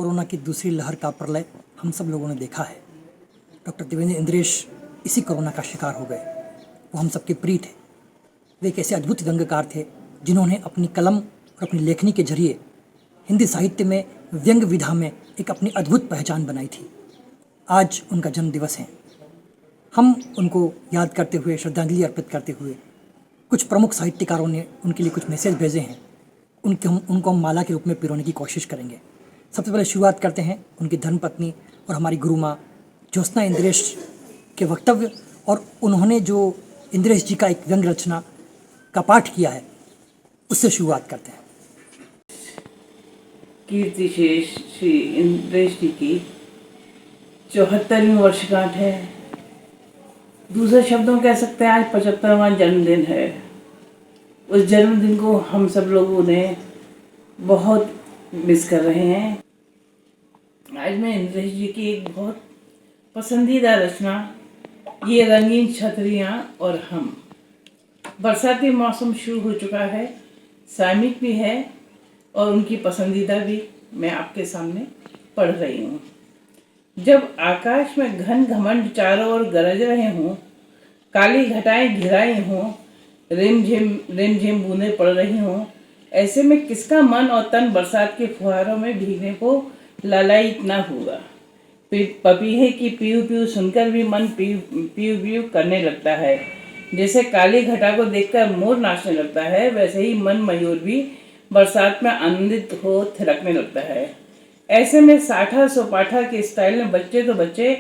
Corona की दूसरी लहर का प्रलय हम सब लोगों ने देखा है। डॉक्टर देवेंद्र इंद्रेश इसी कोरोना का शिकार हो गए। वो हम सबके प्रिय थे। वे एक ऐसे अद्भुत व्यंग्यकार थे जिन्होंने अपनी कलम और अपनी लेखनी के जरिए हिंदी साहित्य में व्यंग्य विधा में एक अपनी अद्भुत पहचान बनाई थी। आज उनका जन्म दिवस है। हम उनको याद करते हुए, श्रद्धांजलि अर्पित करते हुए कुछ प्रमुख साहित्यकारों ने उनके लिए कुछ मैसेज भेजे हैं। उनको हम माला के रूप में पिरोने की कोशिश करेंगे। सबसे पहले शुरुआत करते हैं उनकी धर्मपत्नी और हमारी गुरु माँ ज्योत्सना इंद्रेश के वक्तव्य, और उन्होंने जो इंद्रेश जी का एक व्यंग्य रचना का पाठ किया है उससे शुरुआत करते हैं। कीर्तिशेष श्री इंद्रेश जी की 74वीं वर्षगांठ है। दूसरे शब्दों में कह सकते हैं आज 75वां जन्मदिन है। उस जन्मदिन को हम सब लोगों ने बहुत मिस कर रहे हैं। आज मैं इंद्रेश जी की एक बहुत पसंदीदा रचना, ये रंगीन छतरियाँ और हम। बरसाती मौसम शुरू हो चुका है, सामयिक भी है और उनकी पसंदीदा भी मैं आपके सामने पढ़ रही हूँ। जब आकाश में घन घमंड चारों ओर गरज रहे हों, काली घटाएं घिराई हों, रिमझिम बूंदें पड़ रही हों, ऐसे में किसका मन और तन बरसात के फुहारों में भीगने को लालायित ना होगा। पपीहे की पीऊ पीऊ सुनकर भी मन पीऊ पीऊ करने लगता है। जैसे काली घटा को देखकर मोर नाचने लगता है, वैसे ही मन मयूर भी बरसात में आनंदित हो थिरकने लगता है। ऐसे में साठा सोपाठा के स्टाइल में बच्चे तो बच्चे,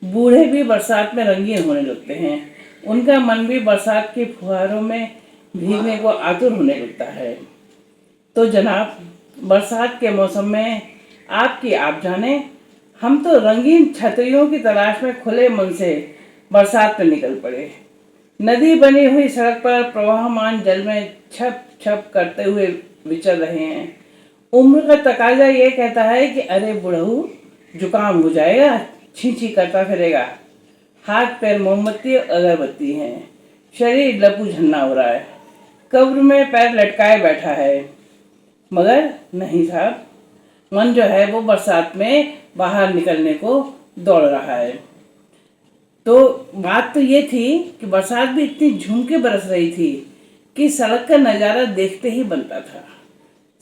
बूढ़े भी बरसात में रंगीन होने लगते हैं। उनका मन भी बरसात के फुहारों में भीगने को आतुर होने लगता है। तो जनाब, बरसात के मौसम में आपकी आप जाने, हम तो रंगीन छतरियों की तलाश में खुले मन से बरसात में निकल पड़े। नदी बनी हुई सड़क पर प्रवाहमान जल में छप छप करते हुए विचर रहे हैं। उम्र का तकाजा ये कहता है कि अरे बुढ़ऊ, जुकाम हो जाएगा, छींची करता फिरेगा। हाथ पैर मोमबत्ती और अगरबत्ती हैं, शरीर लपू झन्ना हो रहा है, कब्र में पैर लटकाए बैठा है। मगर नहीं साहब, मन जो है वो बरसात में बाहर निकलने को दौड़ रहा है। तो बात तो ये थी कि बरसात भी इतनी झूम के बरस रही थी कि सड़क का नज़ारा देखते ही बनता था।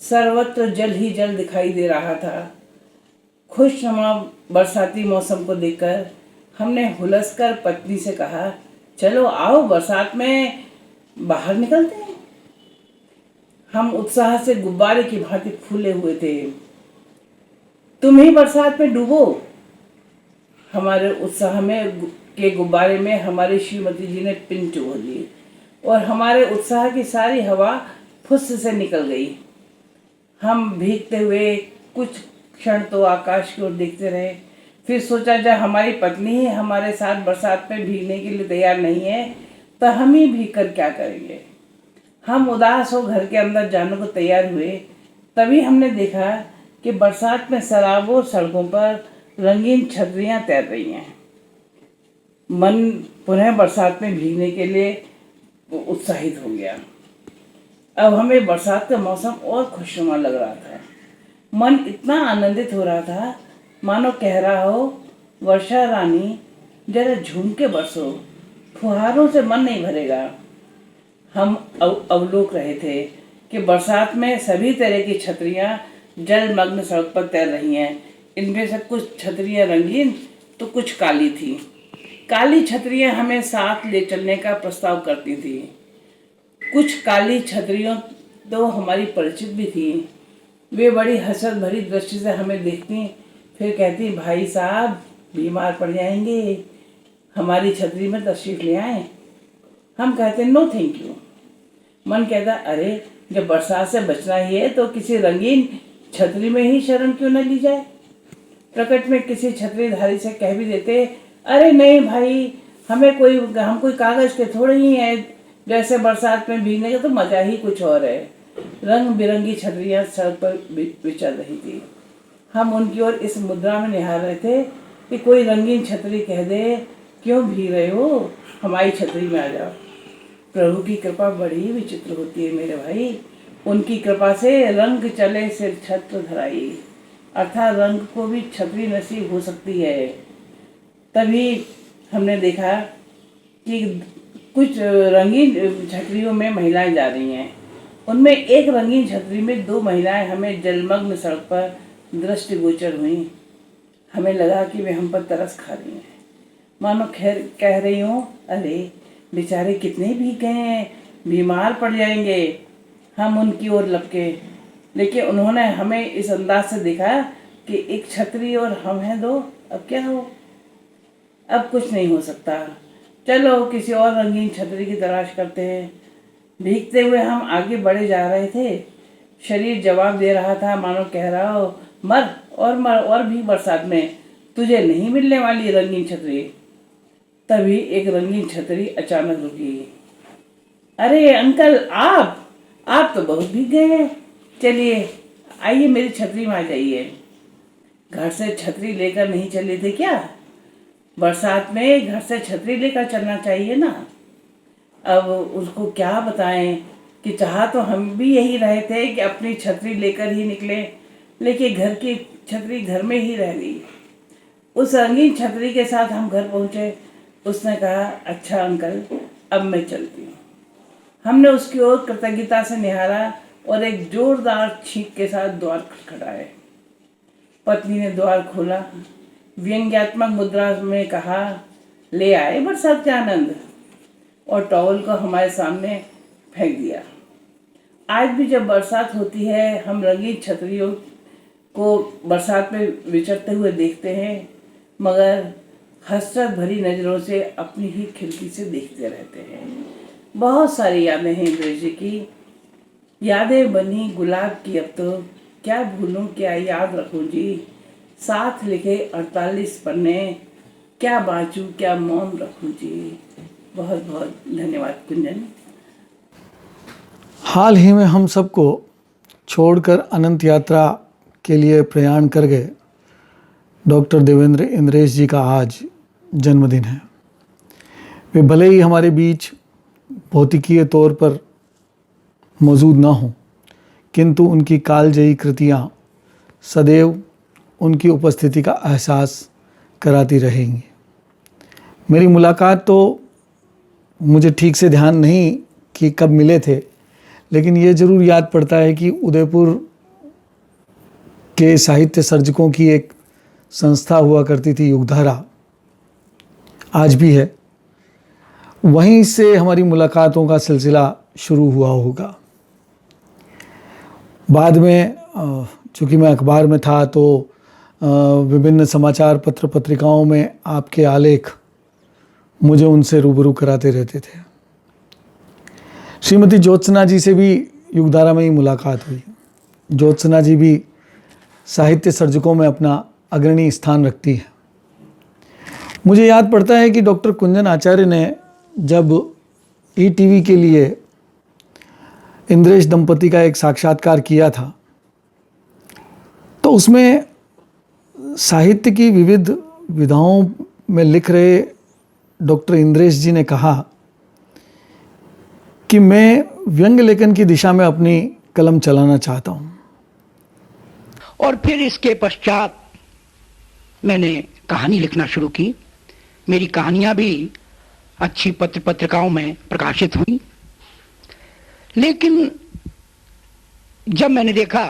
सर्वत्र जल ही जल दिखाई दे रहा था। खुशनुमा बरसाती मौसम को देखकर हमने हुलसकर पत्नी से कहा, चलो आओ बरसात में बाहर निकलते हैं। हम उत्साह से गुब्बारे की भांति फूले हुए थे। तुम ही बरसात में डूबो। हमारे उत्साह में के गुब्बारे में हमारी श्रीमती जी ने पिन चुभो दी और हमारे उत्साह की सारी हवा फुस से निकल गई। हम भीगते हुए कुछ क्षण तो आकाश की ओर देखते रहे, फिर सोचा जब हमारी पत्नी ही हमारे साथ बरसात में भीगने के लिए तैयार नहीं है तो हम ही भीग कर क्या करेंगे। हम उदास हो घर के अंदर जाने को तैयार हुए, तभी हमने देखा कि बरसात में सराबों सड़कों पर रंगीन छतरियाँ तैर रही हैं। मन पुनः बरसात में भीगने के लिए उत्साहित हो गया। अब हमें बरसात का मौसम और खुशनुमा लग रहा था। मन इतना आनंदित हो रहा था मानो कह रहा हो, वर्षा रानी जरा झूम के बरसो, फुहारों से मन नहीं भरेगा। हम अवलोक रहे थे कि बरसात में सभी तरह की छतरियाँ जलमग्न सड़क पर तैर रही हैं। इनमें से कुछ छतरियाँ रंगीन तो कुछ काली थी। काली छतरियाँ हमें साथ ले चलने का प्रस्ताव करती थी। कुछ काली छतरियों तो हमारी परिचित भी थी। वे बड़ी हसरत भरी दृष्टि से हमें देखती, फिर कहती, भाई साहब बीमार पड़ जाएंगे, हमारी छतरी में तशरीफ ले आए। हम कहते नो थैंक यू। मन कहता, अरे जब बरसात से बचना ही है तो किसी रंगीन छतरी में ही शरण क्यों न ली जाए। प्रकट में किसी छतरीधारी से कह भी देते, अरे नहीं भाई, हम कोई कागज के थोड़े ही हैं, जैसे बरसात में भीगने का तो मजा ही कुछ और है। रंग बिरंगी छतरियाँ सड़क पर विचर रही थी। हम उनकी ओर इस मुद्रा में निहार रहे थे कि कोई रंगीन छतरी कह दे, क्यों भीग रहे हो, हमारी छतरी में आ जाओ। प्रभु की कृपा बड़ी विचित्र होती है मेरे भाई। उनकी कृपा से रंग चले सिर छत्र धराई। अर्थात रंग को भी छतरी नसीब हो सकती है। तभी हमने देखा कि कुछ रंगीन छतरियों में महिलाएं जा रही हैं। उनमें एक रंगीन छतरी में 2 महिलाएं हमें जलमग्न सड़क पर दृष्टिगोचर हुईं। हमें लगा कि वे हम पर तरस खा रही हैं, मानो खैर कह रही हूँ, अरे बेचारे कितने भीग गए हैं, बीमार पड़ जाएंगे। हम उनकी ओर लपके, लेकिन उन्होंने हमें इस अंदाज से देखा कि एक छतरी और हम हैं 2, अब क्या हो, अब कुछ नहीं हो सकता, चलो किसी और रंगीन छतरी की तलाश करते हैं। भीगते हुए हम आगे बढ़े जा रहे थे। शरीर जवाब दे रहा था, मानो कह रहा हो, मर और भी बरसात में, तुझे नहीं मिलने वाली रंगीन छतरी। तभी एक रंगीन छतरी अचानक रुकी। अरे अंकल, आप तो बहुत भीग गए हैं, चलिए आइए मेरी छतरी में आ जाइए। घर से छतरी लेकर नहीं चले थे क्या? बरसात में घर से छतरी लेकर चलना चाहिए ना। अब उसको क्या बताएं कि चाहा तो हम भी यही रहे थे कि अपनी छतरी लेकर ही निकले, लेकिन घर की छतरी घर में ही रह गई। उस रंगीन छतरी के साथ हम घर पहुंचे। उसने कहा, अच्छा अंकल, अब मैं चलती हूँ। हमने उसकी ओर कृतज्ञता से निहारा और एक जोरदार छींक के साथ द्वार खटखटाए। पत्नी ने द्वार खोला, व्यंग्यात्मक मुद्रा में कहा, ले आए बरसात के आनंद, और टॉवल को हमारे सामने फेंक दिया। आज भी जब बरसात होती है, हम रंगीन छतरियों को बरसात में विचरते हुए देखते हैं, मगर हसरत भरी नज़रों से अपनी ही खिड़की से देखते रहते हैं। बहुत सारी यादें हैं इंद्रेश जी की, यादें बनी गुलाब की, अब तो क्या भूलूं क्या याद रखूं जी, साथ लिखे 48 पन्ने, क्या बाँचूं क्या मौन रखूं जी। बहुत बहुत धन्यवाद कुंजन। हाल ही में हम सबको छोड़कर अनंत यात्रा के लिए प्रयाण कर गए डॉक्टर देवेंद्र इंद्रेश जी का आज जन्मदिन है। वे भले ही हमारे बीच भौतिकीय तौर पर मौजूद ना हों, किंतु उनकी कालजयी कृतियाँ सदैव उनकी उपस्थिति का एहसास कराती रहेंगी। मेरी मुलाकात तो मुझे ठीक से ध्यान नहीं कि कब मिले थे, लेकिन ये ज़रूर याद पड़ता है कि उदयपुर के साहित्य सर्जकों की एक संस्था हुआ करती थी, युगधारा, आज भी है। वहीं से हमारी मुलाकातों का सिलसिला शुरू हुआ होगा। बाद में चूँकि मैं अखबार में था तो विभिन्न समाचार पत्र पत्रिकाओं में आपके आलेख मुझे उनसे रूबरू कराते रहते थे। श्रीमती ज्योत्सना जी से भी युगधारा में ही मुलाकात हुई। ज्योत्सना जी भी साहित्य सर्जकों में अपना अग्रणी स्थान रखती है। मुझे याद पड़ता है कि डॉक्टर कुंजन आचार्य ने जब ईटीवी के लिए इंद्रेश दंपति का एक साक्षात्कार किया था, तो उसमें साहित्य की विविध विधाओं में लिख रहे डॉक्टर इंद्रेश जी ने कहा कि मैं व्यंग्य लेखन की दिशा में अपनी कलम चलाना चाहता हूँ। और फिर इसके पश्चात मैंने कहानी लिखना शुरू की। मेरी कहानियां भी अच्छी पत्र पत्रिकाओं में प्रकाशित हुई, लेकिन जब मैंने देखा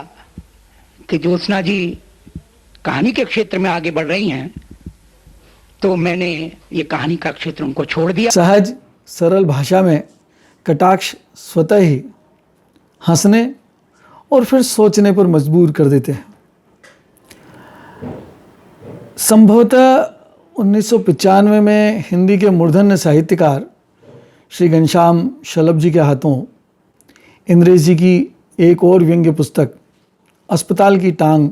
कि ज्योत्सना जी कहानी के क्षेत्र में आगे बढ़ रही हैं, तो मैंने ये कहानी का क्षेत्र उनको छोड़ दिया। सहज सरल भाषा में कटाक्ष स्वतः ही हंसने और फिर सोचने पर मजबूर कर देते हैं। संभवतः 1995 में हिंदी के मूर्धन्य साहित्यकार श्री घनश्याम शलभ जी के हाथों इंद्रेश जी की एक और व्यंग्य पुस्तक अस्पताल की टांग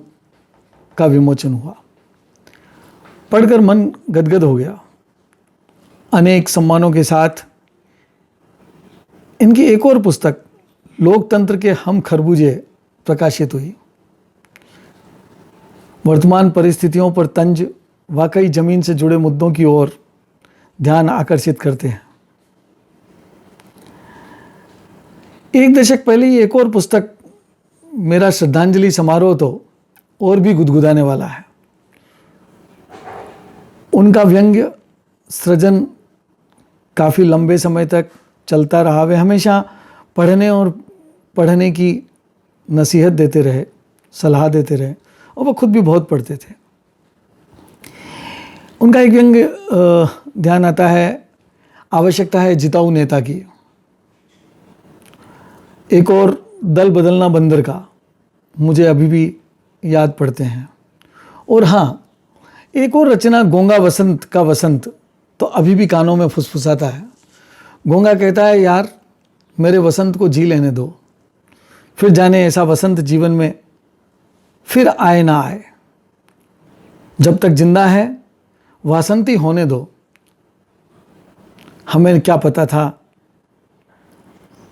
का विमोचन हुआ। पढ़कर मन गदगद हो गया। अनेक सम्मानों के साथ इनकी एक और पुस्तक लोकतंत्र के हम खरबूजे प्रकाशित हुई। वर्तमान परिस्थितियों पर तंज वाकई जमीन से जुड़े मुद्दों की ओर ध्यान आकर्षित करते हैं। एक दशक पहले ही एक और पुस्तक मेरा श्रद्धांजलि समारोह तो और भी गुदगुदाने वाला है। उनका व्यंग्य सृजन काफ़ी लंबे समय तक चलता रहा। वे हमेशा पढ़ने और पढ़ने की नसीहत देते रहे, सलाह देते रहे, और वो खुद भी बहुत पढ़ते थे। उनका एक व्यंग्य ध्यान आता है, आवश्यकता है जिताऊ नेता की। एक और दल बदलना बंदर का मुझे अभी भी याद पड़ते हैं। और हाँ, एक और रचना गोंगा वसंत का वसंत तो अभी भी कानों में फुसफुसाता है। गोंगा कहता है, यार मेरे वसंत को जी लेने दो, फिर जाने ऐसा वसंत जीवन में फिर आए ना आए। जब तक जिंदा है वासंती होने दो। हमें क्या पता था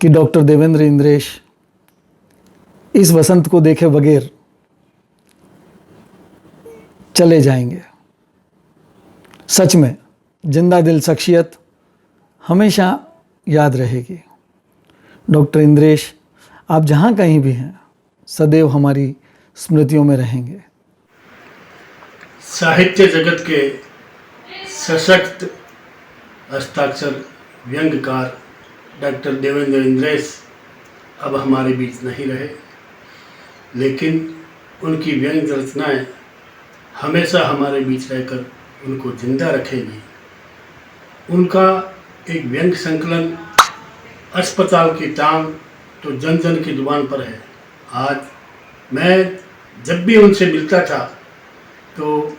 कि डॉक्टर देवेंद्र इंद्रेश इस वसंत को देखे बगैर चले जाएंगे। सच में जिंदा दिल शख्सियत हमेशा याद रहेगी। डॉक्टर इंद्रेश, आप जहाँ कहीं भी हैं, सदैव हमारी स्मृतियों में रहेंगे। साहित्य जगत के सशक्त हस्ताक्षर व्यंग्यकार डॉक्टर देवेंद्र इंद्रेश अब हमारे बीच नहीं रहे, लेकिन उनकी व्यंग्य रचनाएं हमेशा हमारे बीच रहकर उनको जिंदा रखेंगी। उनका एक व्यंग्य संकलन अस्पताल की टांग तो जन जन की जुबान पर है। आज मैं जब भी उनसे मिलता था तो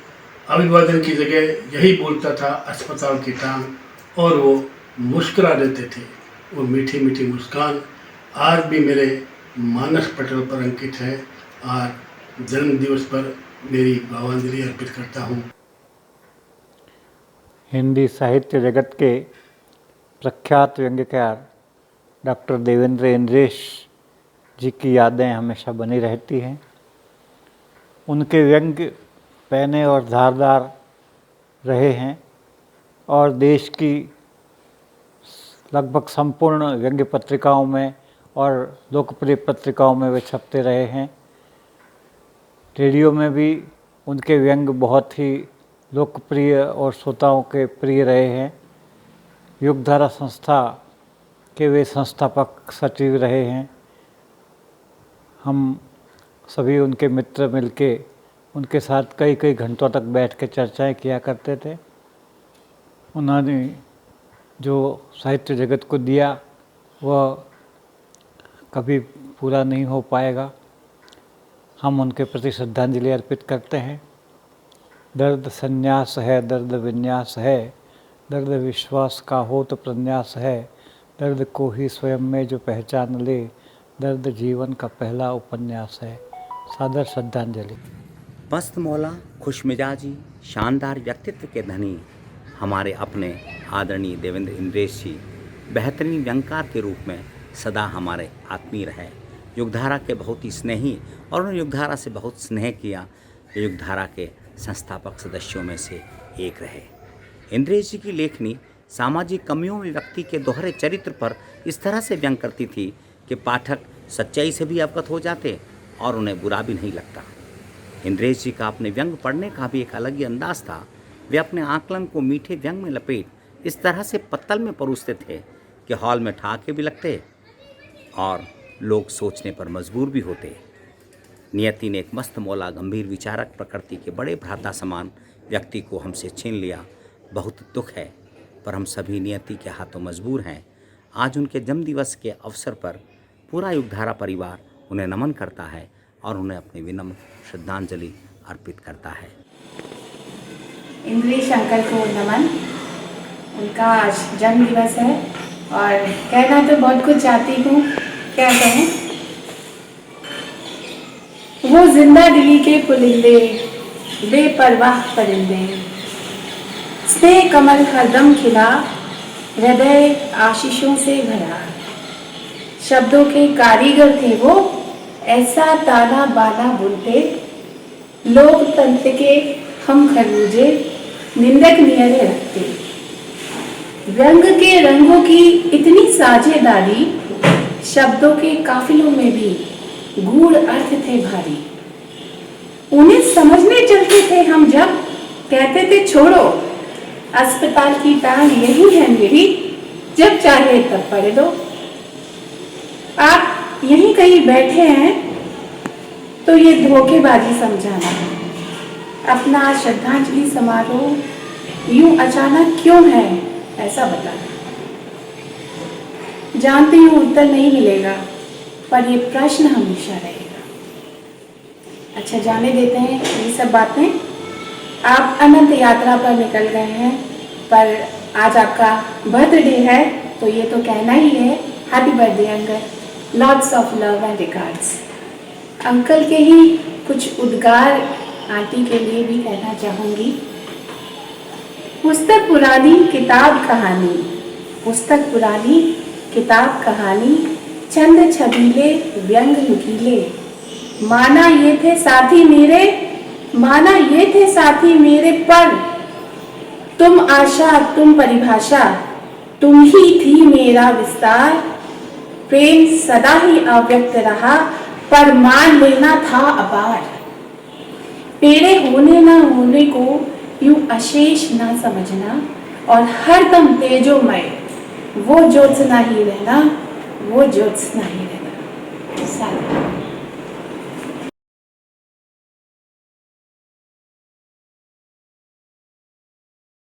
अभिवादन की जगह यही बोलता था, अस्पताल की टांग, और वो मुस्कुरा देते थे। वो मीठी मीठी मुस्कान आज भी मेरे मानस पटल पर अंकित है। आज जन्म दिवस पर मेरी भावांजलि अर्पित करता हूँ। हिंदी साहित्य जगत के प्रख्यात व्यंग्यकार डॉक्टर देवेंद्र इंद्रेश जी की यादें हमेशा बनी रहती हैं। उनके व्यंग्य पैने और धारदार रहे हैं और देश की लगभग संपूर्ण व्यंग्य पत्रिकाओं में और लोकप्रिय पत्रिकाओं में वे छपते रहे हैं। रेडियो में भी उनके व्यंग्य बहुत ही लोकप्रिय और श्रोताओं के प्रिय रहे हैं। युगधारा संस्था के वे संस्थापक सचिव रहे हैं। हम सभी उनके मित्र मिलके उनके साथ कई कई घंटों तक बैठ के चर्चाएं किया करते थे। उन्होंने जो साहित्य जगत को दिया वह कभी पूरा नहीं हो पाएगा। हम उनके प्रति श्रद्धांजलि अर्पित करते हैं। दर्द संन्यास है, दर्द विन्यास है, दर्द विश्वास का हो तो प्रन्यास है, दर्द को ही स्वयं में जो पहचान ले, दर्द जीवन का पहला उपन्यास है। सादर श्रद्धांजलि। मस्त मौला, खुशमिजाजी, शानदार व्यक्तित्व के धनी हमारे अपने आदरणीय देवेंद्र इंद्रेश जी बेहतरीन व्यंग्यकार के रूप में सदा हमारे आत्मीय रहे। युगधारा के बहुत ही स्नेही, और उन्होंने युगधारा से बहुत स्नेह किया। युगधारा के संस्थापक सदस्यों में से एक रहे। इंद्रेश जी की लेखनी सामाजिक कमियों में व्यक्ति के दोहरे चरित्र पर इस तरह से व्यंग करती थी कि पाठक सच्चाई से भी अवगत हो जाते और उन्हें बुरा भी नहीं लगता। इंद्रेश जी का अपने व्यंग पढ़ने का भी एक अलग ही अंदाज था। वे अपने आकलन को मीठे व्यंग में लपेट इस तरह से पत्तल में परोसते थे कि हॉल में ठहाके भी लगते और लोग सोचने पर मजबूर भी होते। नियति ने एक मस्त मौला, गंभीर विचारक प्रकृति के बड़े भ्राता समान व्यक्ति को हमसे छीन लिया। बहुत दुख है, पर हम सभी नियति के हाथों मजबूर हैं। आज उनके जन्मदिवस के अवसर पर पूरा युगधारा परिवार उन्हें नमन करता है और उन्हें अपनी विनम्र श्रद्धांजलि अर्पित करता है। इंद्रेश अंकल को नमन। उनका आज जन्म दिवस है और कहना तो बहुत कुछ चाहती हूँ, क्या कहें। वो जिंदा दिली के पुलिंदे, बेपरवाह परिंदे, स्नेह कमल हरदम खिला, हृदय आशीषों से भरा। शब्दों के कारीगर थे वो, ऐसा ताना बाना बुनते, लोकतंत्र के हम खरबूजे निंदक नियरे रखते। व्यंग के रंगों की इतनी साझेदारी, शब्दों के काफिलों में भी गूढ़ अर्थ थे भारी। उन्हें समझने चलते थे हम जब, कहते थे छोड़ो अस्पताल की टांग यही है मेरी, जब चाहे तब पढ़ दो। आप यहीं कहीं बैठे हैं तो ये धोखेबाजी समझाना है। अपना श्रद्धांजलि समारोह यूं अचानक क्यों है, ऐसा बताना। जानती हूँ उत्तर नहीं मिलेगा, पर ये प्रश्न हमेशा रहेगा। अच्छा, जाने देते हैं ये सब बातें। आप अनंत यात्रा पर निकल गए हैं, पर आज आपका बर्थडे है तो ये तो कहना ही है, happy birthday uncle, lots of love and regards. Uncle के ही कुछ उद्गार आंटी के लिए भी कहना चाहूँगी। पुस्तक पुरानी किताब कहानी, पुस्तक पुरानी किताब कहानी, चंद छबीले व्यंग नुकीले, माना ये थे साथी मेरे, माना ये थे साथी मेरे, पर तुम आशा तुम परिभाषा, तुम ही थी मेरा विस्तार। प्रेम सदा ही अव्यक्त रहा, पर मान लेना था अपार। पेड़े होने न होने को यूं अशेष ना समझना, और हरदम तेजोमय वो ज्योत्सना ही रहना, वो ज्योत्सना ही रहना। सारा